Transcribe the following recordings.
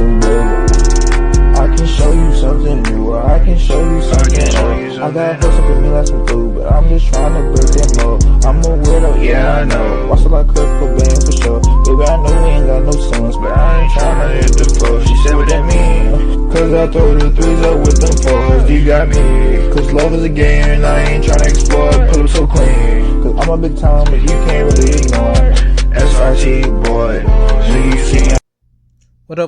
some blue. I can show you something new, or I can show you something old. I got hustle for me like some food, but I'm just trying to break them up. I'm a weirdo, yeah I know. Watch till I Kurt Cobain for sure. Baby I know we ain't got no sons, but I ain't trying to hit the floor. She said what that mean? Cause I throw the threes up with them fours. You got me, cause love is a game and I ain't trying to explore. Pull up so clean, cause I'm a big time but you can't really ignore. SRT boy, so you see. What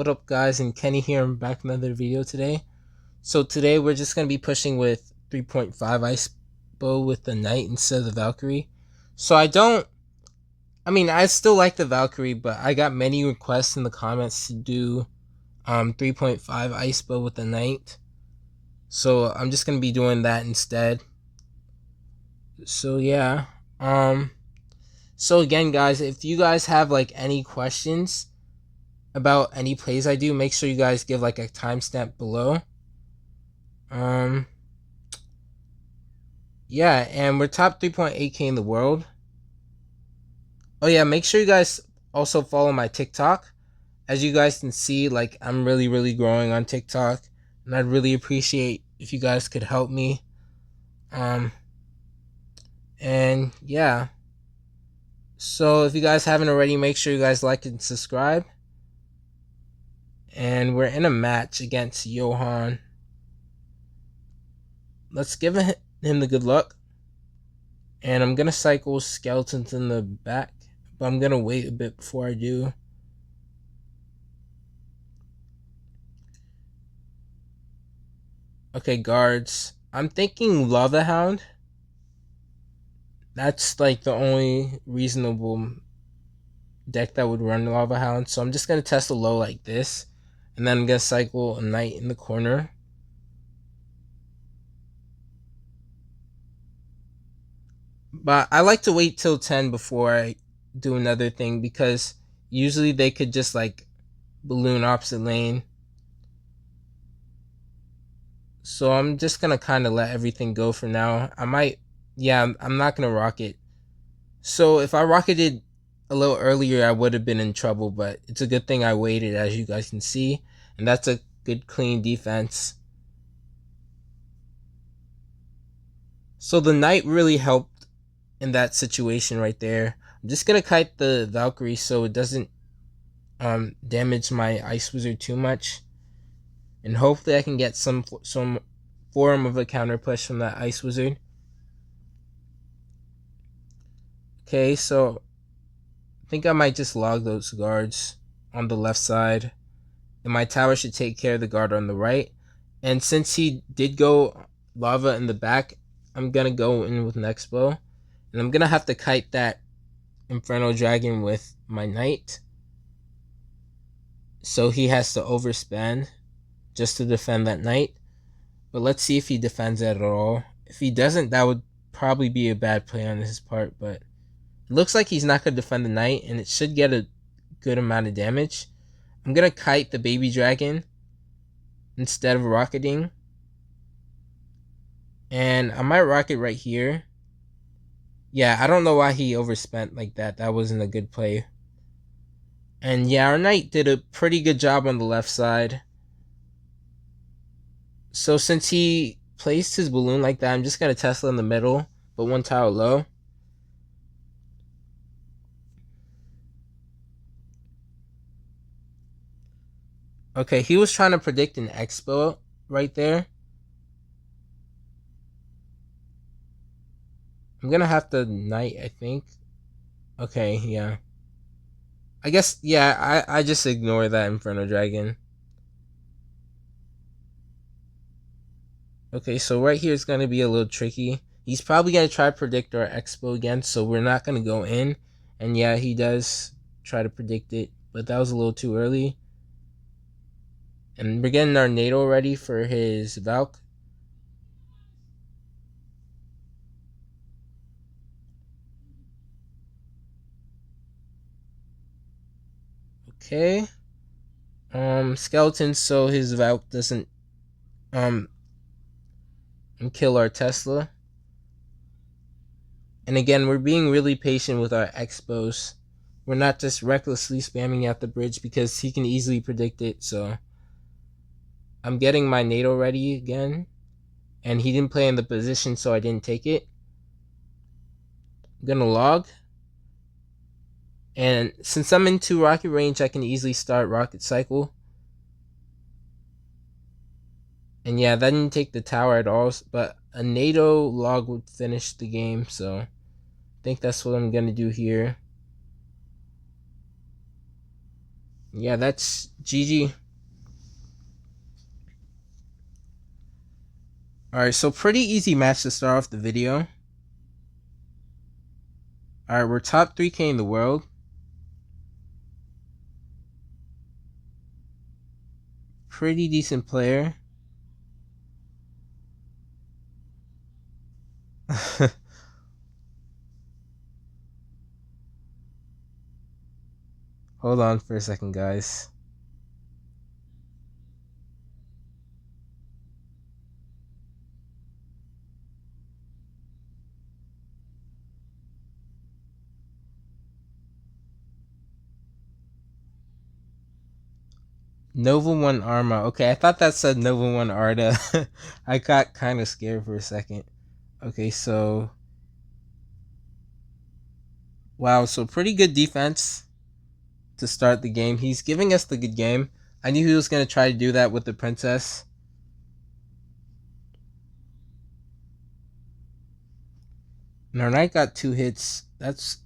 up guys, and Kenny here. I'm back with another video today. So today we're just going to be pushing with 3.5 Icebow with the Knight instead of the Valkyrie. So I still like the Valkyrie, but I got many requests in the comments to do 3.5 Icebow with the Knight. So I'm just going to be doing that instead. So yeah. So again guys, if you guys have like any questions about any plays I do, make sure you guys give like a timestamp below. Yeah, and we're top 3.8k in the world. Oh yeah, make sure you guys also follow my TikTok. As you guys can see, like I'm really growing on TikTok, and I'd really appreciate if you guys could help me. And yeah. So if you guys haven't already, make sure you guys like and subscribe. And we're in a match against Johan. Let's give him the good luck. And I'm going to cycle skeletons in the back, but I'm going to wait a bit before I do. Okay, guards. I'm thinking Lava Hound. That's like the only reasonable deck that would run Lava Hound. So I'm just going to test a low like this. And then I'm going to cycle a Knight in the corner. But I like to wait till 10 before I do another thing, because usually they could just like balloon opposite lane. So I'm just going to kind of let everything go for now. I'm not going to rocket. So if I rocketed a little earlier, I would have been in trouble, but it's a good thing I waited, as you guys can see. And that's a good clean defense. So the Knight really helped in that situation right there. I'm just going to kite the Valkyrie so it doesn't damage my Ice Wizard too much. And hopefully I can get some form of a counter push from that Ice Wizard. Okay, so I think I might just log those guards on the left side. And my tower should take care of the guard on the right. And since he did go lava in the back, I'm going to go in with an Icebow. And I'm going to have to kite that Inferno Dragon with my Knight. So he has to overspend just to defend that Knight. But let's see if he defends it at all. If he doesn't, that would probably be a bad play on his part. But it looks like he's not going to defend the Knight, and it should get a good amount of damage. I'm going to kite the baby dragon instead of rocketing. And I might rocket right here. Yeah, I don't know why he overspent like that. That wasn't a good play. And yeah, our Knight did a pretty good job on the left side. So since he placed his balloon like that, I'm just going to Tesla in the middle, but one tower low. Okay, he was trying to predict an Icebow right there. I'm going to have to Knight, I think. Okay, yeah. I guess, yeah, I just ignore that Inferno Dragon. Okay, so right here is going to be a little tricky. He's probably going to try to predict our Icebow again, so we're not going to go in. And yeah, he does try to predict it, but that was a little too early. And we're getting our NATO ready for his Valk. Okay. Skeleton, so his Valk doesn't kill our Tesla. And again, we're being really patient with our Icebows. we're not just recklessly spamming at the bridge because he can easily predict it. So I'm getting my NATO ready again, and he didn't play in the position, so I didn't take it. I'm gonna log, and since I'm into rocket range, I can easily start rocket cycle. And yeah, that didn't take the tower at all, but a NATO log would finish the game, so I think that's what I'm gonna do here. Yeah, that's GG. Alright, so pretty easy match to start off the video. Alright, we're top 3K in the world. Pretty decent player. Hold on for a second, guys. Nova 1 Arma. Okay, I thought that said Nova 1 Arda. I got kind of scared for a second. Okay, so... Wow, so pretty good defense to start the game. He's giving us the good game. I knew he was going to try to do that with the princess. And our knight got 2 hits. That's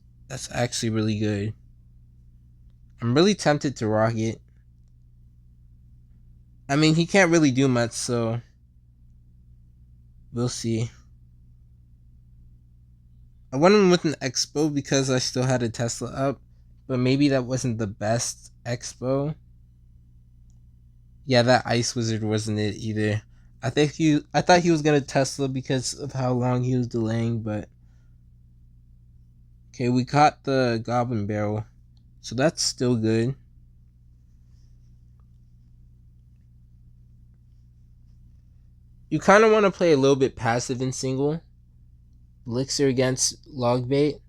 actually really good. I'm really tempted to rocket. I mean, he can't really do much, so we'll see. I went in with an Icebow because I still had a Tesla up, but maybe that wasn't the best Icebow. Yeah, that Ice Wizard wasn't it either. I thought he was gonna Tesla because of how long he was delaying, but okay, we caught the Goblin Barrel, so that's still good. You kind of want to play a little bit passive in single. Elixir against Logbait.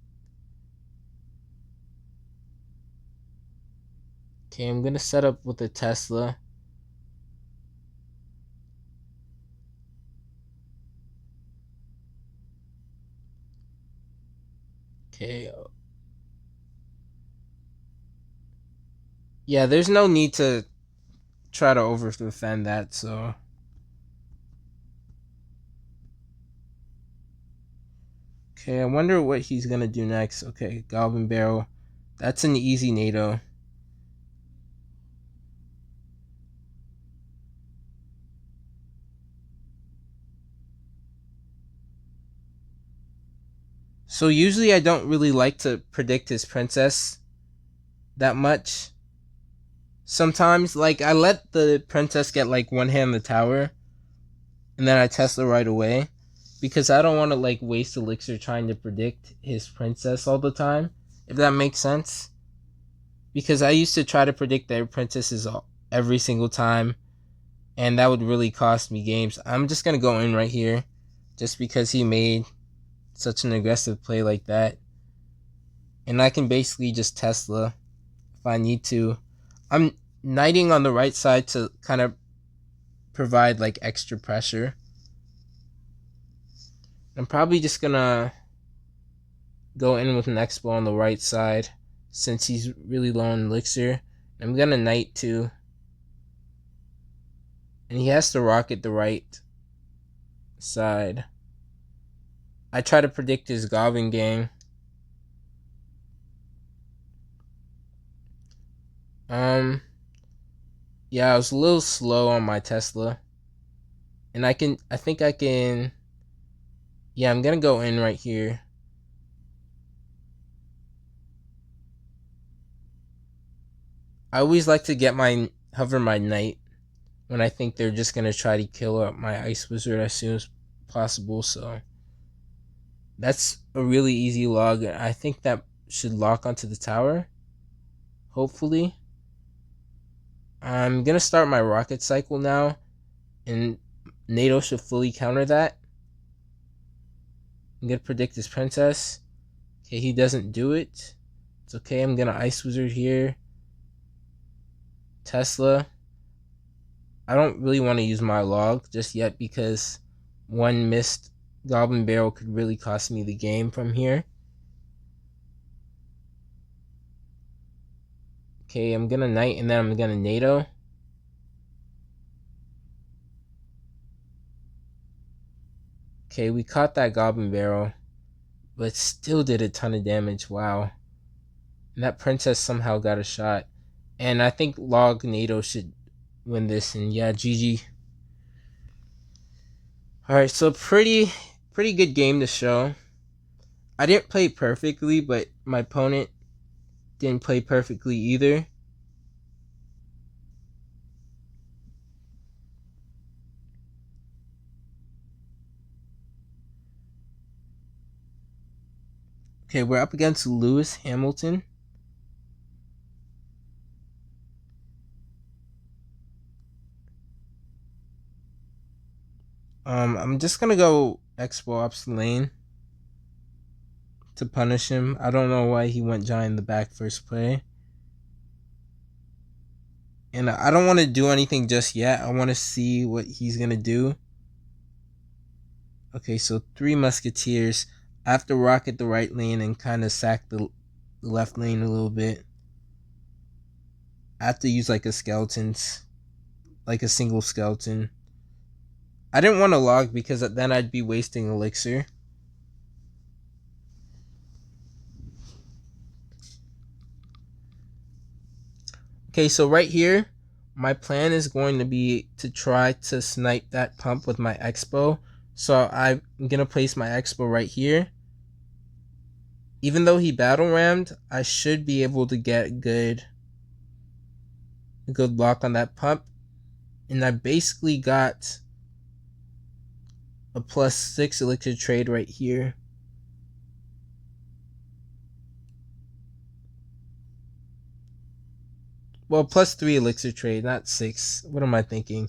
Okay, I'm gonna set up with a Tesla. Okay. Yeah, there's no need to try to over defend that, so. Okay, I wonder what he's gonna do next. Okay, Goblin Barrel. That's an easy NATO. So usually I don't really like to predict his princess that much. Sometimes, like, I let the princess get like one hit on the tower, and then I Tesla right away, because I don't want to like waste elixir trying to predict his princess all the time, if that makes sense. Because I used to try to predict their princesses every single time, and that would really cost me games. I'm just gonna go in right here, just because he made such an aggressive play like that, and I can basically just Tesla if I need to. I'm knighting on the right side to kind of provide like extra pressure. I'm probably just gonna go in with an Icebow on the right side since he's really low on elixir. I'm gonna knight too, and he has to rocket the right side. I try to predict his Goblin gang. Yeah, I was a little slow on my Tesla, and I think I can. Yeah, I'm gonna go in right here. I always like to get hover my knight when I think they're just gonna try to kill up my Ice Wizard as soon as possible. So that's a really easy log. I think that should lock onto the tower. Hopefully. I'm gonna start my rocket cycle now, and NATO should fully counter that. I'm gonna predict his princess. Okay, he doesn't do it. left. Okay, I'm gonna Ice Wizard here. Tesla. I don't really want to use my log just yet because one missed Goblin Barrel could really cost me the game from here. Okay, I'm gonna Knight and then I'm gonna NATO. Okay, we caught that Goblin Barrel, but still did a ton of damage. Wow. And that Princess somehow got a shot. And I think Log NATO should win this. And yeah, GG. Alright, so pretty good game to show. I didn't play perfectly, but my opponent didn't play perfectly either. Okay, we're up against Lewis Hamilton. I'm just gonna go Expo Ops lane to punish him. I don't know why he went giant in the back first play. And I don't want to do anything just yet. I want to see what he's gonna do. Okay, so 3 Musketeers. I have to rocket the right lane and kind of sack the left lane a little bit. I have to use like a single skeleton. I didn't want to log because then I'd be wasting elixir. Okay, so right here, my plan is going to be to try to snipe that pump with my Icebow. So I'm going to place my Icebow right here. Even though he battle rammed, I should be able to get a good lock on that pump. And I basically got a +6 elixir trade right here. Well, +3 elixir trade, not 6. What am I thinking?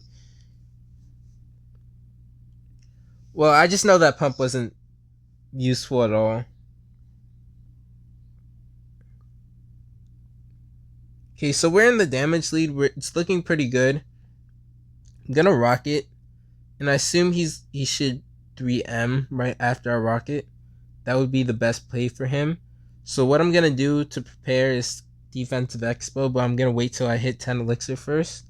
Well, I just know that pump wasn't useful at all. Okay, so we're in the damage lead. It's looking pretty good. I'm gonna rocket, and I assume he should 3M right after I rocket. That would be the best play for him. So what I'm gonna do to prepare is defensive expo, but I'm gonna wait till I hit 10 elixir first.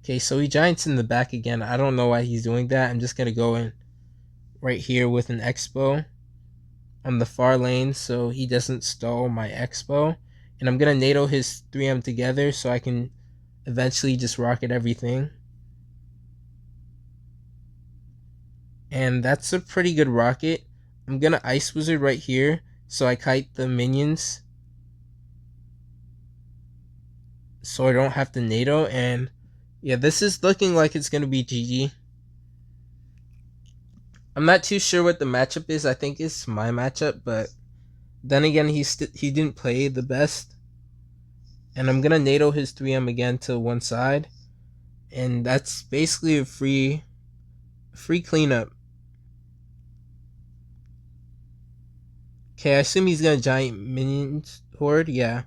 Okay, so he giants in the back again. I don't know why he's doing that. I'm just gonna go in right here with an expo on the far lane so he doesn't stall my expo. And I'm gonna NATO his 3M together so I can eventually just rocket everything. And that's a pretty good rocket. I'm gonna Ice Wizard right here so I kite the minions so I don't have to NATO. And yeah, this is looking like it's gonna be GG. I'm not too sure what the matchup is. I think it's my matchup, but then again, he didn't play the best. And I'm gonna NATO his 3M again to one side, and that's basically a free cleanup. Okay, I assume he's gonna giant minions horde. Yeah,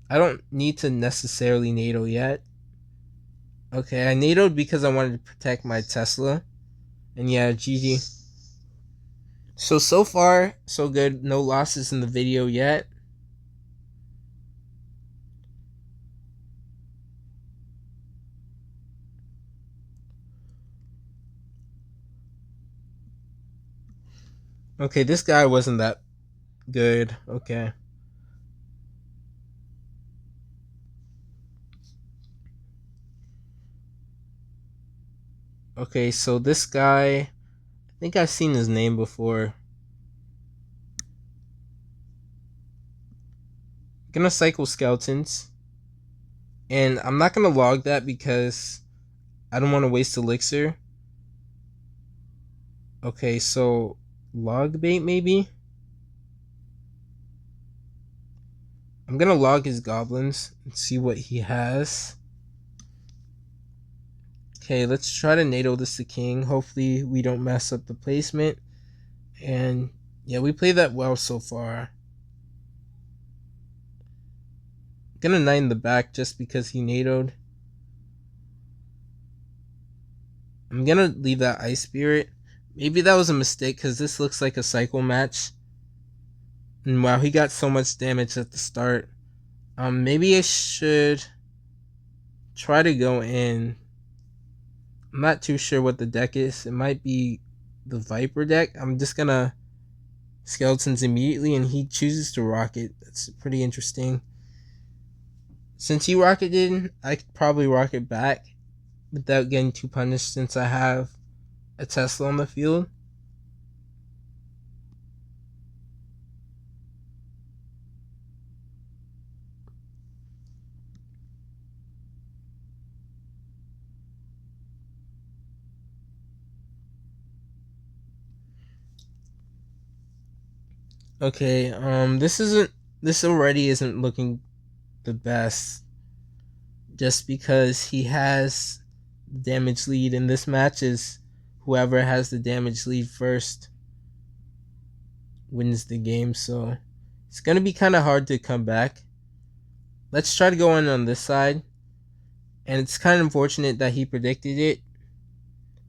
I don't need to necessarily NATO yet. Okay, I NATO'd because I wanted to protect my Tesla. And yeah, GG. So far, so good. No losses in the video yet. Okay, this guy wasn't that good. Okay. Okay, so this guy, I think I've seen his name before. I'm gonna cycle skeletons. And I'm not gonna log that because I don't want to waste elixir. Okay, so Logbait maybe? I'm gonna log his goblins and see what he has. Okay, let's try to NATO this to king. Hopefully we don't mess up the placement. And yeah, we played that well so far. Gonna knight in the back just because he NATO'd. I'm gonna leave that Ice Spirit. Maybe that was a mistake because this looks like a cycle match. And wow, he got so much damage at the start. Maybe I should try to go in. I'm not too sure what the deck is. It might be the Viper deck. I'm just gonna Skeletons immediately, and he chooses to rocket. That's pretty interesting. Since he rocketed, I could probably rocket back without getting too punished since I have a Tesla on the field. Okay, this already isn't looking the best just because he has damage lead, and this match is whoever has the damage lead first wins the game, so it's gonna be kind of hard to come back. Let's try to go in on this side, and it's kind of unfortunate that he predicted it,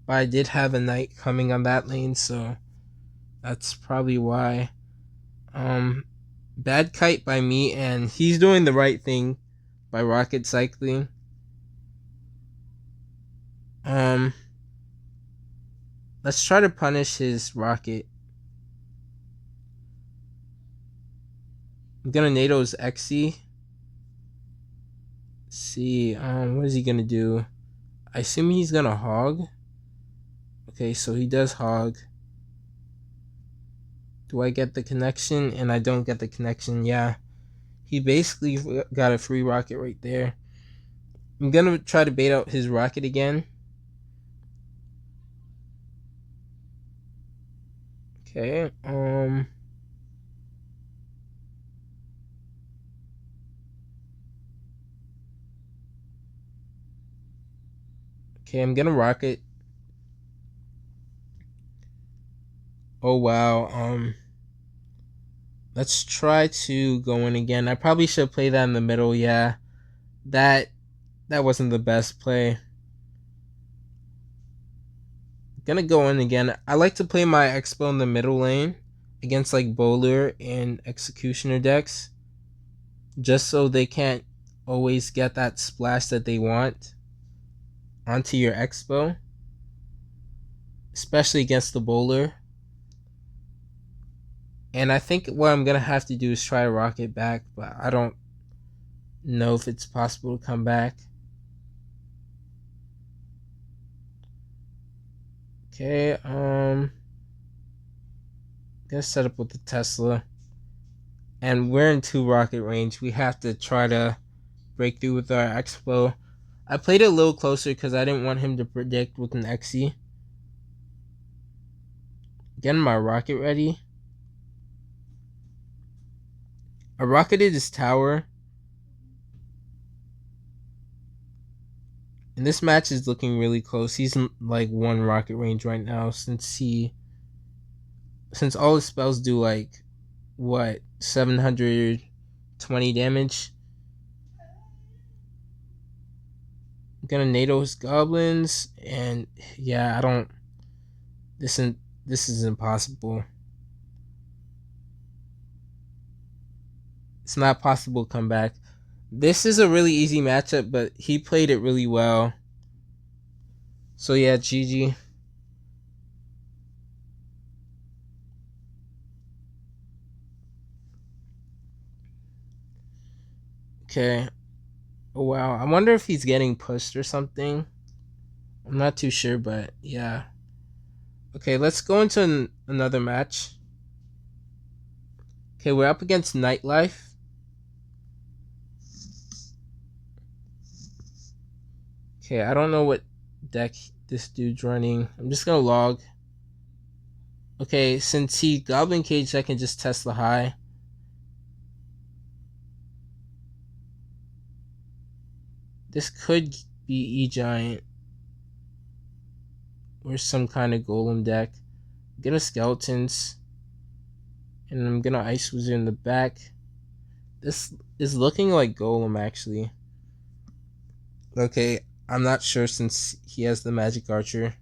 but I did have a knight coming on that lane, so that's probably why. Bad kite by me, and he's doing the right thing by rocket cycling. Let's try to punish his rocket. I'm gonna NATO his Exe. See, what is he gonna do? I assume he's gonna hog. Okay, so he does hog. Do I get the connection? And I don't get the connection. Yeah, he basically got a free rocket right there. I'm gonna try to bait out his rocket again. Okay, okay, I'm gonna rocket. Oh wow, let's try to go in again. I probably should play that in the middle, yeah. That wasn't the best play. Gonna go in again. I like to play my Expo in the middle lane against like Bowler and Executioner decks, just so they can't always get that splash that they want onto your Expo, especially against the Bowler. And I think what I'm gonna have to do is try to rocket back, but I don't know if it's possible to come back. Okay, gonna set up with the Tesla. And we're in 2 rocket range. We have to try to break through with our Expo. I played it a little closer because I didn't want him to predict with an Exe. Getting my rocket ready. I rocketed his tower. And this match is looking really close. He's in like 1 rocket range right now since all his spells do like what, 720 damage. I'm gonna NATO his goblins, and yeah, I don't. This is impossible. It's not possible to come back. This is a really easy matchup, but he played it really well. So yeah, GG. Okay. Oh wow. I wonder if he's getting pushed or something. I'm not too sure, but yeah. Okay, let's go into another match. Okay, we're up against Nightlife. Okay, I don't know what deck this dude's running. I'm just gonna log. Okay, since he Goblin Cage, I can just test the high. This could be Egiant or some kind of golem deck. Get a Skeletons. And I'm gonna Ice Wizard in the back. This is looking like Golem actually. Okay, I'm not sure since he has the Magic Archer.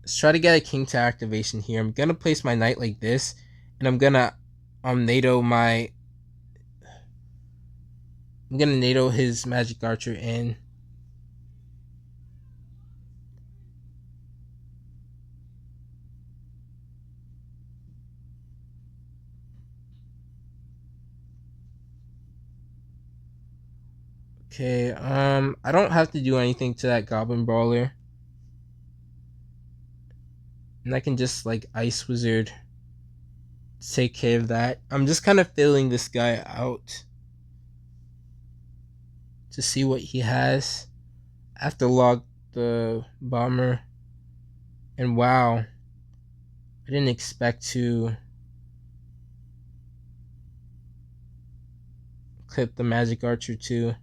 Let's try to get a King to activation here. I'm gonna place my Knight like this, and I'm gonna NATO my. I'm gonna NATO his Magic Archer in. Okay, I don't have to do anything to that Goblin Brawler. And I can just like Ice Wizard to take care of that. I'm just kind of filling this guy out to see what he has. I have to log the bomber. And wow, I didn't expect to clip the Magic Archer too.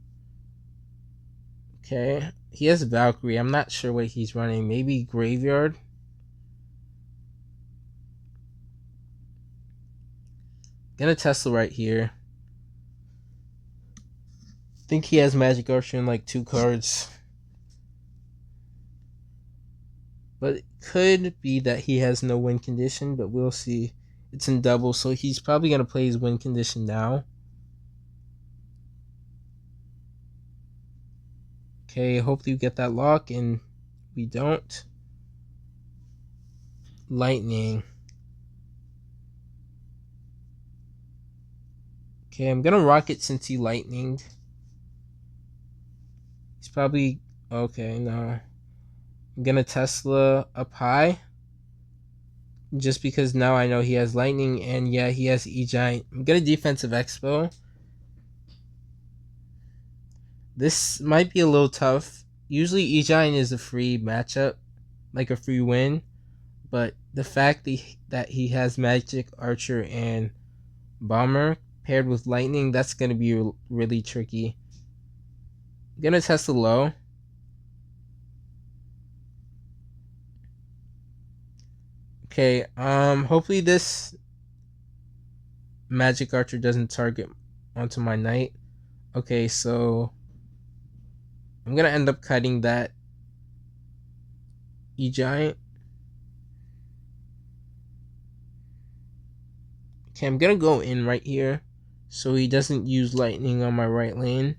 Okay, he has Valkyrie. I'm not sure what he's running. Maybe Graveyard. Gonna Tesla right here. Think he has Magic Archer in like 2 cards. But it could be that he has no win condition, but we'll see. It's in double, so he's probably gonna play his win condition now. Okay, hopefully we get that lock, and we don't. Lightning. Okay, I'm gonna Rocket since he lightninged. He's probably... Okay, no. I'm gonna Tesla up high. Just because now I know he has lightning, and yeah, he has Egiant. I'm gonna defensive Expo. This might be a little tough. Usually Egiant is a free matchup, like a free win. But the fact that he has Magic Archer and Bomber paired with Lightning, that's going to be really tricky. I'm going to test the low. Okay, hopefully this Magic Archer doesn't target onto my Knight. Okay, so I'm going to end up cutting that E-Giant. Okay, I'm going to go in right here so he doesn't use Lightning on my right lane.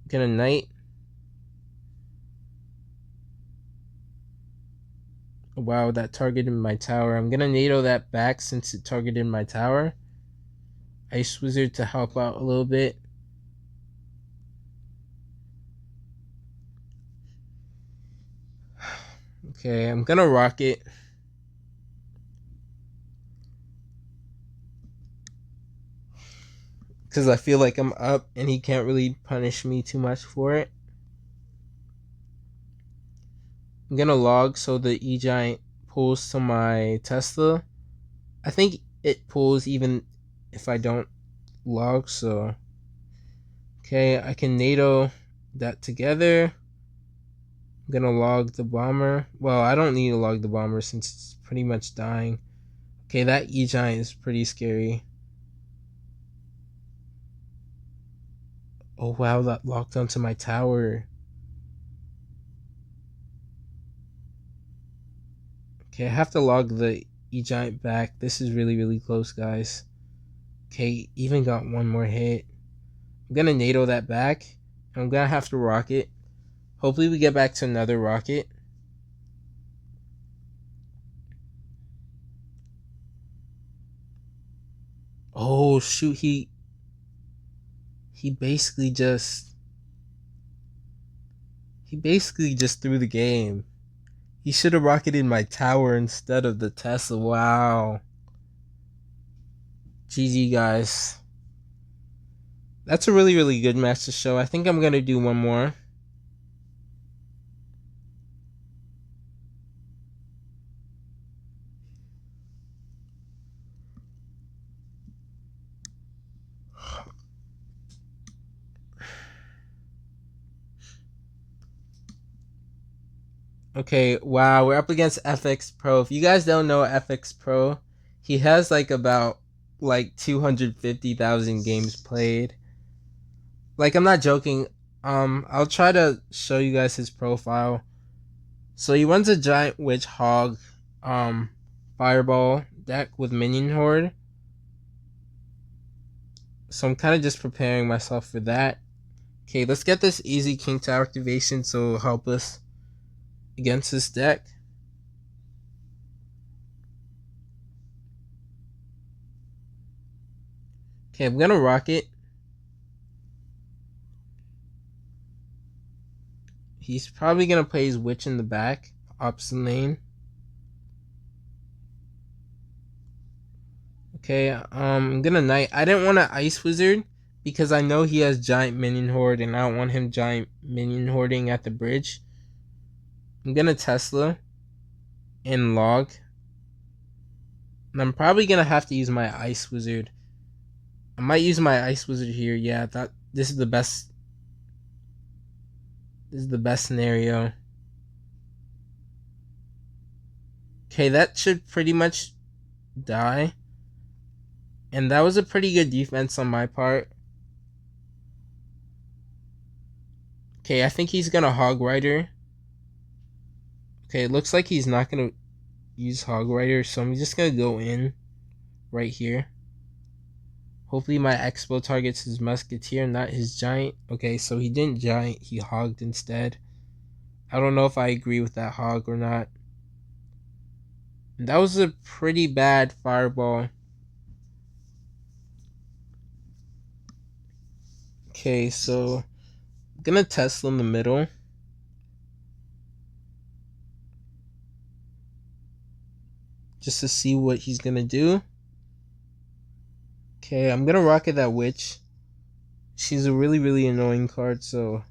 I'm going to Knight. Wow, that targeted my tower. I'm gonna NATO that back since it targeted my tower. Ice Wizard to help out a little bit. Okay, I'm gonna Rocket. Because I feel like I'm up and he can't really punish me too much for it. I'm gonna log so the E-Giant pulls to my Tesla. I think it pulls even if I don't log, so... Okay, I can NATO that together. I'm gonna log the bomber. Well, I don't need to log the bomber since it's pretty much dying. Okay, that E-Giant is pretty scary. Oh wow, that locked onto my tower. Okay, I have to log the E-Giant back. This is really, really close, guys. Okay, even got one more hit. I'm gonna NATO that back. And I'm gonna have to Rocket. Hopefully we get back to another Rocket. Oh shoot, he basically just threw the game. He should have rocketed my tower instead of the Tesla. Wow. GG, guys. That's a really, really good match to show. I think I'm going to do one more. Okay, wow, we're up against FX Pro. If you guys don't know FX Pro, he has like about like 250,000 games played. Like, I'm not joking. I'll try to show you guys his profile. So he runs a giant Witch Hog fireball deck with minion horde. So I'm kind of just preparing myself for that. Okay, let's get this easy King Tower activation so it'll help us against this deck. Okay, I'm gonna rocket. He's probably gonna play his witch in the back, opposite lane. Okay, I'm gonna knight. I didn't want to ice wizard because I know he has giant minion horde and I don't want him giant minion hoarding at the bridge. I'm gonna Tesla and log. And I'm probably gonna have to use my ice wizard. I might use my ice wizard here. Yeah, this is the best. This is the best scenario. Okay, that should pretty much die. And that was a pretty good defense on my part. Okay, I think he's gonna Hog Rider. Okay, it looks like he's not gonna use Hog Rider, so I'm just gonna go in right here. Hopefully my Expo targets his Musketeer, not his Giant. Okay, so he didn't Giant, he Hogged instead. I don't know if I agree with that Hog or not. And that was a pretty bad fireball. Okay, so I'm gonna Tesla in the middle. Just to see what he's gonna do. Okay, I'm gonna rocket that witch. She's a really, really annoying card, so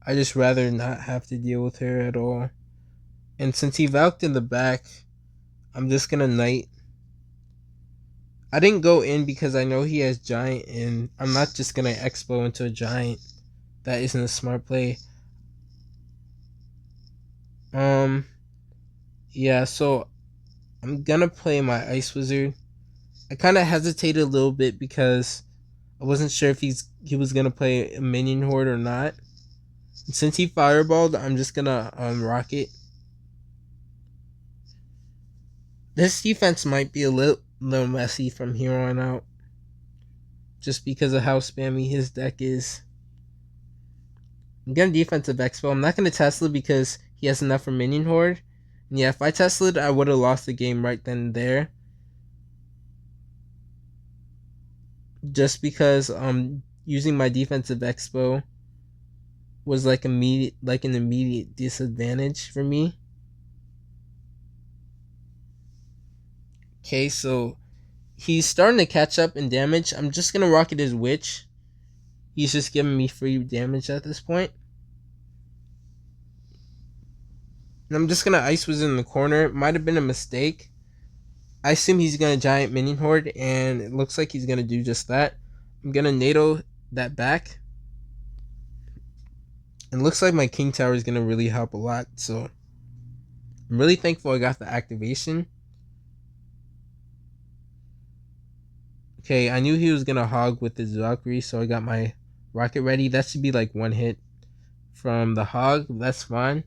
I just rather not have to deal with her at all. And since he Valked in the back, I'm just gonna knight. I didn't go in because I know he has giant, and I'm not just gonna Expo into a giant. That isn't a smart play. Yeah, so I'm gonna play my Ice Wizard. I kind of hesitated a little bit because I wasn't sure if he was gonna play a minion horde or not. And since he fireballed, I'm just gonna rocket. This defense might be a little messy from here on out, just because of how spammy his deck is. I'm gonna defensive expo. I'm not gonna Tesla because he has enough for minion horde. And yeah, if I Tesla'd, I would have lost the game right then and there. Just because using my defensive expo was like an immediate disadvantage for me. Okay, so he's starting to catch up in damage. I'm just gonna rocket his witch. He's just giving me free damage at this point. And I'm just gonna Ice Wizard in the corner. Might have been a mistake. I assume he's gonna Giant Minion Horde, and it looks like he's gonna do just that. I'm gonna NATO that back. It looks like my King Tower is gonna really help a lot, so I'm really thankful I got the activation. Okay, I knew he was gonna Hog with his Valkyrie, so I got my rocket ready. That should be like one hit from the Hog. That's fine.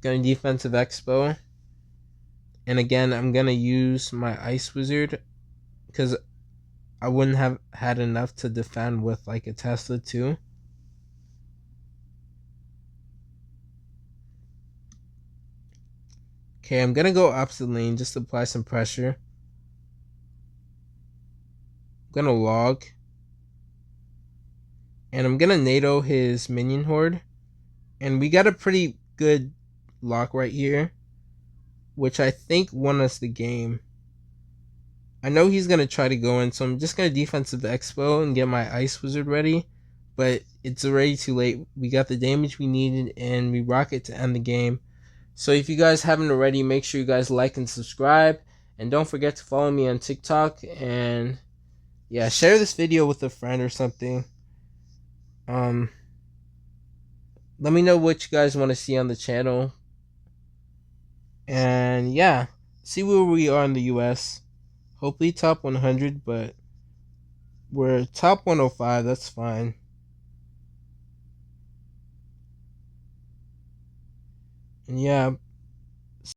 Gonna defensive expo. And again, I'm gonna use my Ice Wizard because I wouldn't have had enough to defend with like a Tesla too. Okay, I'm gonna go opposite lane just to apply some pressure. I'm gonna log. And I'm gonna NATO his minion horde. And we got a pretty good lock right here, which I think won us the game. I know he's gonna try to go in, so I'm just gonna defensive expo and get my Ice Wizard ready. But it's already too late. We got the damage we needed, and we rocket to end the game. So if you guys haven't already, make sure you guys like and subscribe. And don't forget to follow me on TikTok. And yeah, share this video with a friend or something. let me know what you guys want to see on the channel. And yeah, see where we are in the US. Hopefully top 100, but we're top 105, that's fine. And yeah,